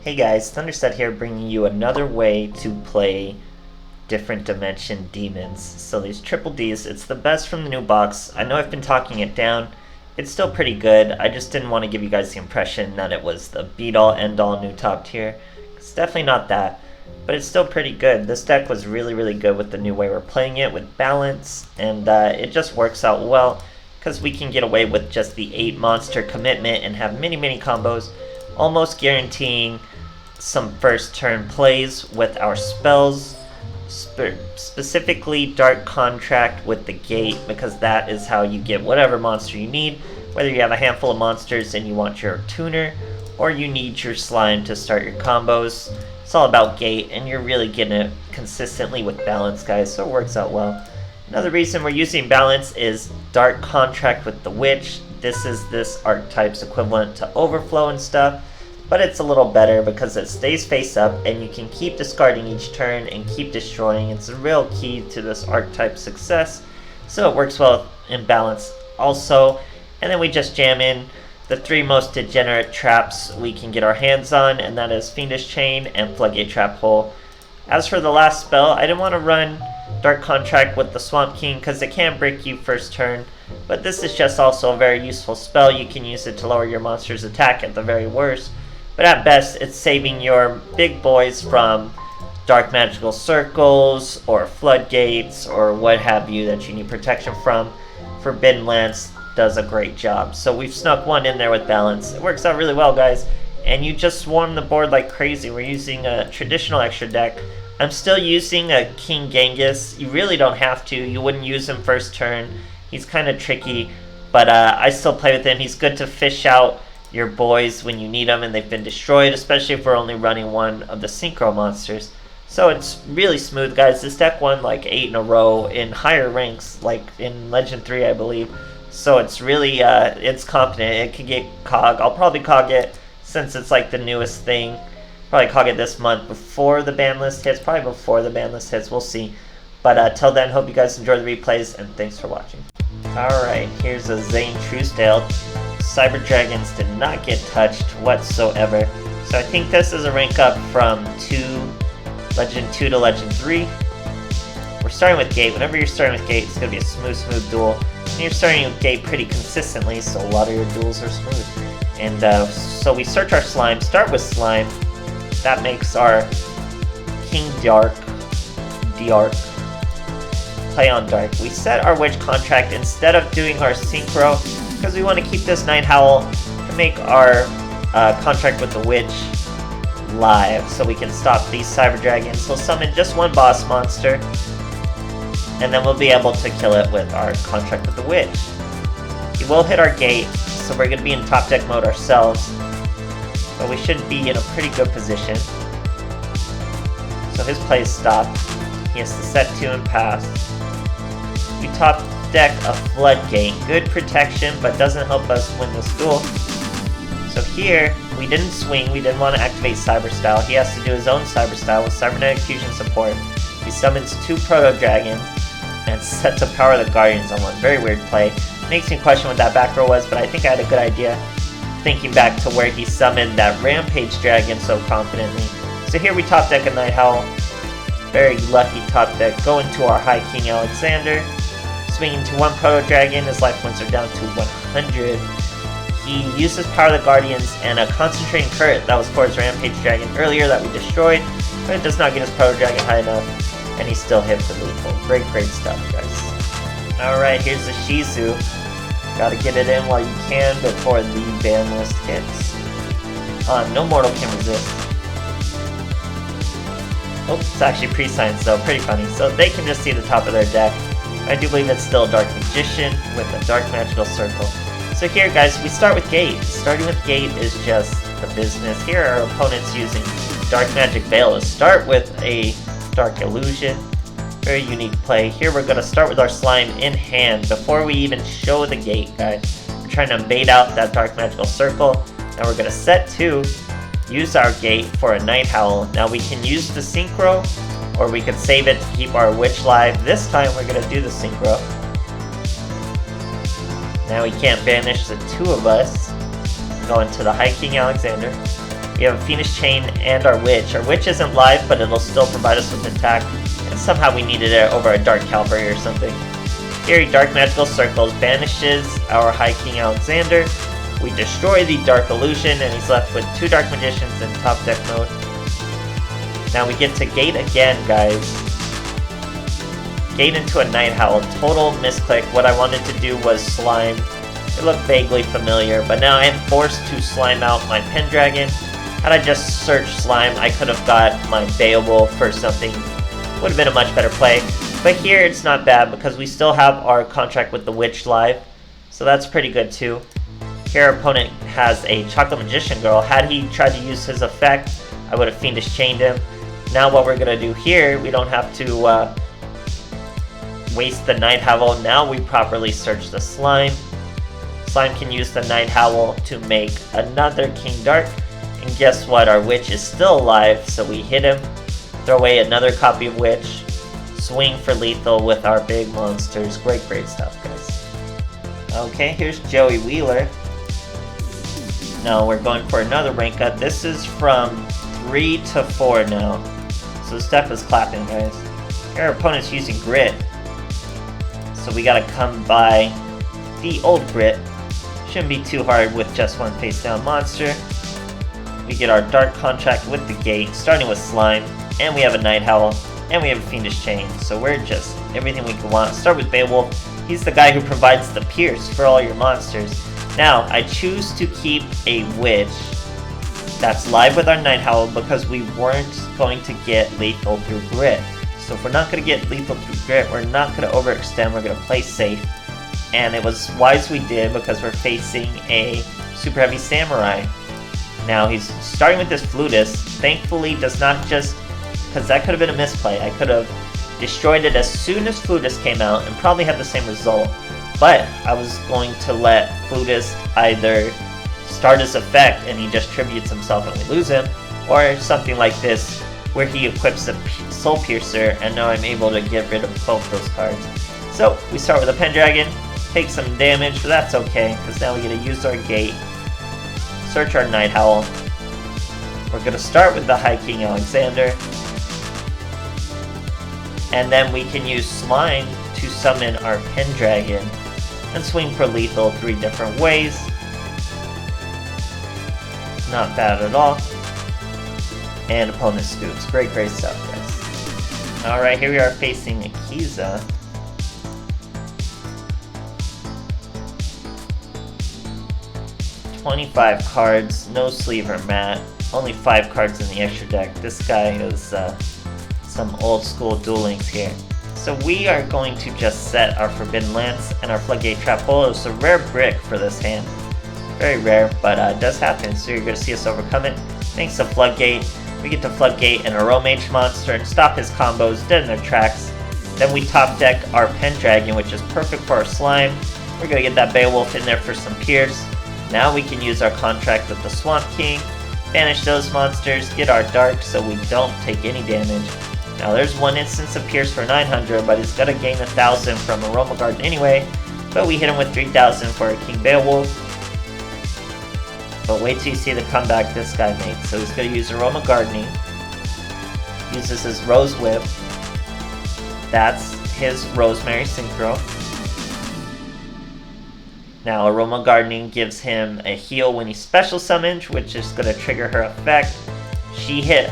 Hey guys, Thunderset here bringing you another way to play different dimension demons. So these triple Ds, it's the best from the new box. I know I've been talking it down. It's still pretty good. I just didn't want to give you guys the impression that it was the beat-all, end-all new top tier. It's definitely not that, but it's still pretty good. This deck was really good with the new way we're playing it with balance, and it just works out well because we can get away with just the 8 monster commitment and have many combos, almost guaranteeing some first turn plays with our spells, specifically Dark Contract with the Gate, because that is how you get whatever monster you need, whether you have a handful of monsters and you want your tuner, or you need your slime to start your combos. It's all about Gate, and you're really getting it consistently with balance, guys, so it works out well. Another reason we're using balance is Dark Contract with the Witch. This is this archetype's equivalent to Overflow and stuff, but it's a little better because it stays face up and you can keep discarding each turn and keep destroying. It's a real key to this archetype's success, so it works well in balance also. And then we just jam in the 3 most degenerate traps we can get our hands on, and that is Fiendish Chain and Floodgate Trap Hole. As for the last spell, I didn't want to run Dark Contract with the Swamp King because it can break you first turn, but this is just also a very useful spell. You can use it to lower your monster's attack at the very worst, but at best it's saving your big boys from dark magical circles or floodgates or what have you that you need protection from. Forbidden Lance does a great job, so we've snuck one in there with balance. It works out really well, guys, and you just swarm the board like crazy. We're using a traditional extra deck. I'm still using a King Genghis. You really don't have to. You wouldn't use him first turn. He's kind of tricky, but I still play with him. He's good to fish out your boys when you need them and they've been destroyed, especially if we're only running one of the synchro monsters. So it's really smooth, guys. This deck won like 8 in a row in higher ranks, like in Legend 3, I believe. So it's really, it's competent. It can get Cog. I'll probably Cog it since it's like the newest thing. Probably Cog it this month before the ban list hits. Probably before the ban list hits. We'll see. But till then, hope you guys enjoy the replays, and thanks for watching. Alright, here's a Zane Truesdale. Cyber Dragons did not get touched whatsoever. So I think this is a rank up from Legend 2 to Legend 3. We're starting with Gate. Whenever you're starting with Gate, it's going to be a smooth duel. And you're starting with Gate pretty consistently, so a lot of your duels are smooth. And so we search our slime, start with slime. That makes our King Dark, play on Dark. We set our Witch Contract instead of doing our Synchro, because we want to keep this Night Howl to make our contract with the Witch live, so we can stop these Cyber Dragons. We'll summon just one boss monster, and then we'll be able to kill it with our contract with the Witch. He will hit our Gate, so we're going to be in top deck mode ourselves, but we should be in a pretty good position. So his play is stopped. He has to set 2 and pass. We top deck a Floodgate. Good protection, but doesn't help us win this duel. So here, we didn't swing. We didn't want to activate Cyber Style. He has to do his own Cyber Style with Cybernetic Fusion support. He summons 2 Proto Dragons and sets a Power of the Guardians on one. Very weird play. Makes me question what that back row was, but I think I had a good idea thinking back to where he summoned that Rampage Dragon so confidently. So here we top deck a Night Howl. Very lucky top deck. Go into our High King Alexander. Swinging to 1 Proto Dragon. His life points are down to 100. He uses Power of the Guardians and a Concentrating Current that was for his Rampage Dragon earlier that we destroyed, but it does not get his Proto Dragon high enough, and he still hits the lethal. Great stuff, guys. Alright, here's the Shizu. Gotta get it in while you can before the ban list hits. No mortal can resist. Oh, it's actually pre-science though, pretty funny. So they can just see the top of their deck. I do believe it's still Dark Magician with a Dark Magical Circle. So here, guys, we start with Gate. Starting with Gate is just the business. Here our opponent's using Dark Magic Veil to start with a Dark Illusion. Very unique play. Here we're going to start with our slime in hand before we even show the Gate, guys. We're trying to bait out that Dark Magical Circle. Now we're going to set 2, use our Gate for a Night Howl. Now we can use the Synchro, or we could save it to keep our Witch live. This time we're going to do the Synchro. Now we can't banish the 2 of us. Go into the High King Alexander. We have a Fiendish Chain and our Witch. Our Witch isn't live, but it'll still provide us with attack. And somehow we needed it over a Dark Cavalry or something. Here, Dark Magical Circles banishes our High King Alexander. We destroy the Dark Illusion, and he's left with 2 Dark Magicians in top deck mode. Now we get to gate again, guys. Gate into a Night Howl. Total misclick. What I wanted to do was slime. It looked vaguely familiar, but now I am forced to slime out my Pendragon. Had I just searched slime, I could have got my Beowulf or something. Would have been a much better play. But here it's not bad because we still have our contract with the Witch live. So that's pretty good too. Here our opponent has a Chocolate Magician Girl. Had he tried to use his effect, I would have Fiendish Chained him. Now what we're going to do here, we don't have to waste the Night Howl. Now we properly search the slime. Slime can use the Night Howl to make another King Dark. And guess what? Our Witch is still alive, so we hit him. Throw away another copy of Witch. Swing for lethal with our big monsters. Great stuff, guys. Okay, here's Joey Wheeler. Now we're going for another rank up. This is from 3 to 4 now. So Steph is clapping, guys. Here our opponent's using Grit. So we gotta come by the old Grit. Shouldn't be too hard with just one face down monster. We get our Dark Contract with the gate, starting with Slime, and we have a Night Howl, and we have a Fiendish Chain. So we're just everything we could want. Start with Beowulf. He's the guy who provides the Pierce for all your monsters. Now, I choose to keep a Witch that's live with our Night Howl because we weren't going to get lethal through Grit. So if we're not going to get lethal through Grit, we're not going to overextend, we're going to play safe. And it was wise we did because we're facing a Super Heavy Samurai. Now he's starting with this Flutist. Thankfully does not just, because that could have been a misplay. I could have destroyed it as soon as Flutist came out and probably had the same result. But I was going to let Flutist either start his effect and he just tributes himself and we lose him, or something like this where he equips a Soul Piercer and now I'm able to get rid of both those cards. So we start with a Pendragon, take some damage, but that's okay because now we get to use our gate, search our Night Howl. We're going to start with the High King Alexander, and then we can use Slime to summon our Pendragon and swing for lethal 3 different ways. Not bad at all. And opponent scoops. Great stuff, guys. Alright, here we are facing Akiza. $25 cards, no sleeve or mat, only 5 cards in the extra deck. This guy is some old school Duel Links here. So we are going to just set our Forbidden Lance and our Floodgate Trap Hole. It's a rare brick for this hand. Very rare, but it does happen, so you're going to see us overcome it. Thanks to Floodgate, we get to Floodgate an Aromage monster and stop his combos dead in their tracks. Then we top deck our Pendragon, which is perfect for our Slime. We're going to get that Beowulf in there for some Pierce. Now we can use our contract with the Swamp King, banish those monsters, get our Dark so we don't take any damage. Now there's one instance of Pierce for 900, but he's going to gain 1,000 from Aroma Garden anyway. But we hit him with 3,000 for a King Beowulf. But wait till you see the comeback this guy makes. So he's going to use Aroma Gardening. Uses his Rose Whip. That's his Rosemary Synchro. Now Aroma Gardening gives him a heal when he special summons, which is going to trigger her effect. She hit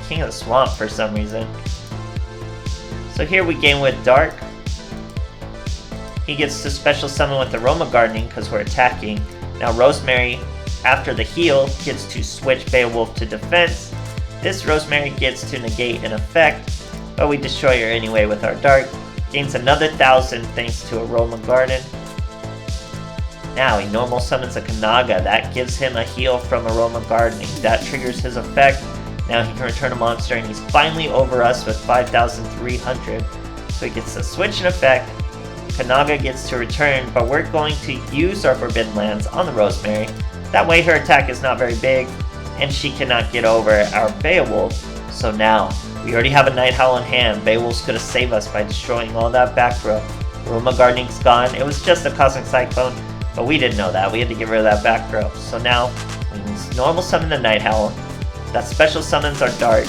King of the Swamp for some reason. So here we gain with Dark. He gets to special summon with Aroma Gardening because we're attacking. Now Rosemary, after the heal, gets to switch Beowulf to defense. This Rosemary gets to negate an effect, but we destroy her anyway with our Dark. Gains another 1,000 thanks to Aroma Garden. Now he normal summons a Kanaga. That gives him a heal from Aroma Gardening. That triggers his effect. Now he can return a monster and he's finally over us with 5,300. So he gets to switch an effect. Kanaga gets to return, but we're going to use our Forbidden Lands on the Rosemary. That way her attack is not very big, and she cannot get over our Beowulf. So now, we already have a Night Howl in hand. Beowulf's going to save us by destroying all that back row. Aroma Gardening's gone. It was just a Cosmic Cyclone, but we didn't know that. We had to get rid of that back row. So now, we can use normal summon the Night Howl. That special summons our Dart,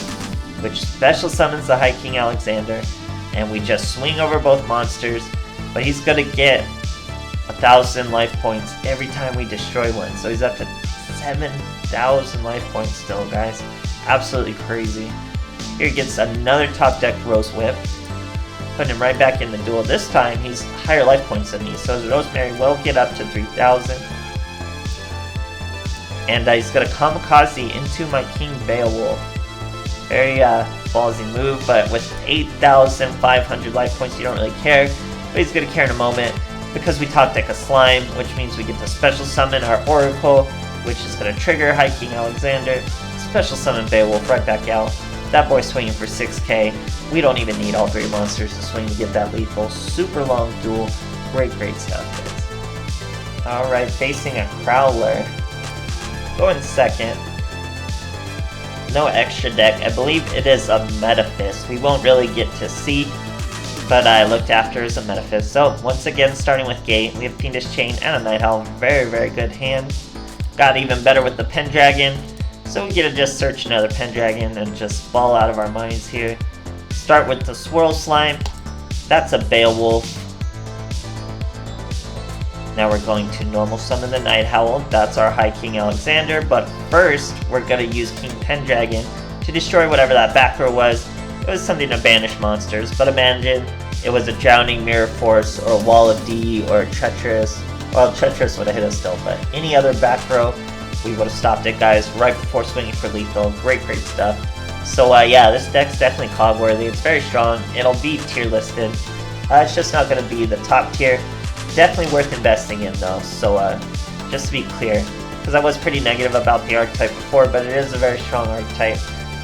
which special summons the High King Alexander, and we just swing over both monsters, but he's gonna get 1,000 life points every time we destroy one, so he's up to 7,000 life points still, guys. Absolutely crazy. Here he gets another top deck Rose Whip, putting him right back in the duel. This time he's higher life points than me, so his Rosemary will get up to 3,000. And he's gonna Kamikaze into my King Beowulf. Very ballsy move, but with 8,500 life points, you don't really care. But he's gonna care in a moment because we top deck a Slime, which means we get to special summon our Oracle, which is gonna trigger High King Alexander. Special summon Beowulf right back out. That boy's swinging for 6k. We don't even need all 3 monsters to swing to get that lethal. Super long duel. Great stuff, guys. Alright, facing a Crowler. Going second. No extra deck. I believe it is a Metaphys. We won't really get to see, but I looked after as a Metaphys. So, once again, starting with Gate, we have Fiendish Chain and a Night Howl. Very good hand. Got even better with the Pendragon. So we get to just search another Pendragon and just fall out of our minds here. Start with the Swirl Slime. That's a Beowulf. Now we're going to normal summon the Night Howl. That's our High King Alexander. But first, we're going to use King Pendragon to destroy whatever that back row was. It was something to banish monsters, but imagine it was a Drowning Mirror Force or a Wall of D or a Treacherous. Well, Treacherous would have hit us still, but any other back row, we would have stopped it, guys, right before swinging for lethal. Great stuff. So yeah, this deck's definitely COG worthy. It's very strong. It'll be tier listed. It's just not going to be the top tier. Definitely worth investing in though. So just to be clear, because I was pretty negative about the archetype before, but it is a very strong archetype.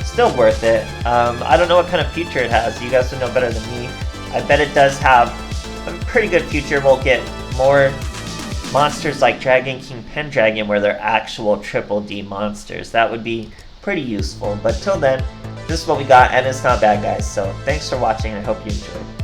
Still worth it. I don't know what kind of future it has. You guys would know better than me. I bet it does have a pretty good future. We'll get more monsters like Dragon King Pendragon where they're actual triple D monsters. That would be pretty useful. But till then, this is what we got, and it's not bad, guys. So thanks for watching. I hope you enjoyed.